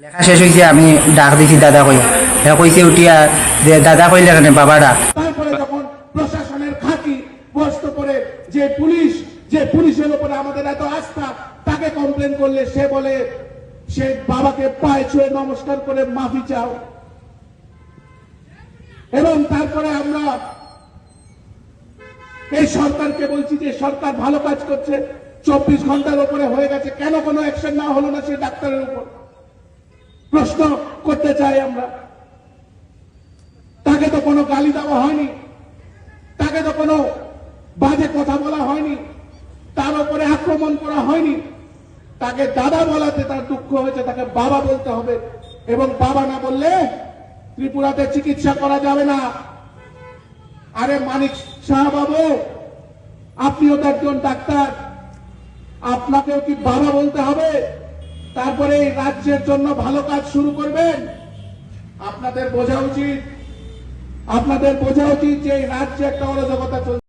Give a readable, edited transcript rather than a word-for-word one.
লেখা শেষ হয়েছে, আমি ডাক দিছি দাদা কইয়া, কইছে উঠিয়া যে দাদা কইলে কেন বাবাটা। তারপরে যখন প্রশাসনের খাকি বস্ত করে যে পুলিশের উপরে আমাদের এত আস্থা, তাকে কমপ্লেন করলে সে বলে সে বাবাকে পায়ে ছুঁয়ে নমস্কার করে মাফি চাও। এবং তারপরে আমরা এই সরকারকে বলছি যে সরকার ভালো কাজ করছে, 24 ঘন্টার উপরে হয়ে গেছে, কেন কোনো অ্যাকশন না হলো না সেই ডাক্তারের উপর? প্রশ্ন করতে চাই আমরা। তাকে তো কোনো গালি দেওয়া হয়নি, তাকে তো কোনো বাজে কথা বলা হয়নি, তার উপরে আক্রমণ করা হয়নি। তাকে দাদা বলাতে তার দুঃখ হয়েছে, তাকে বাবা বলতে হবে। এবং বাবা না বললে ত্রিপুরাতে চিকিৎসা করা যাবে না। আরে মানিক শাহ বাবু, আপনিও তো একজন ডাক্তার, আপনাকেও কি বাবা বলতে হবে? তারপরে এই রাজ্যের জন্য ভালো কাজ শুরু করবেন? আপনাদের বোঝা উচিত যে এই রাজ্যে একটা অরাজকতা চলছে।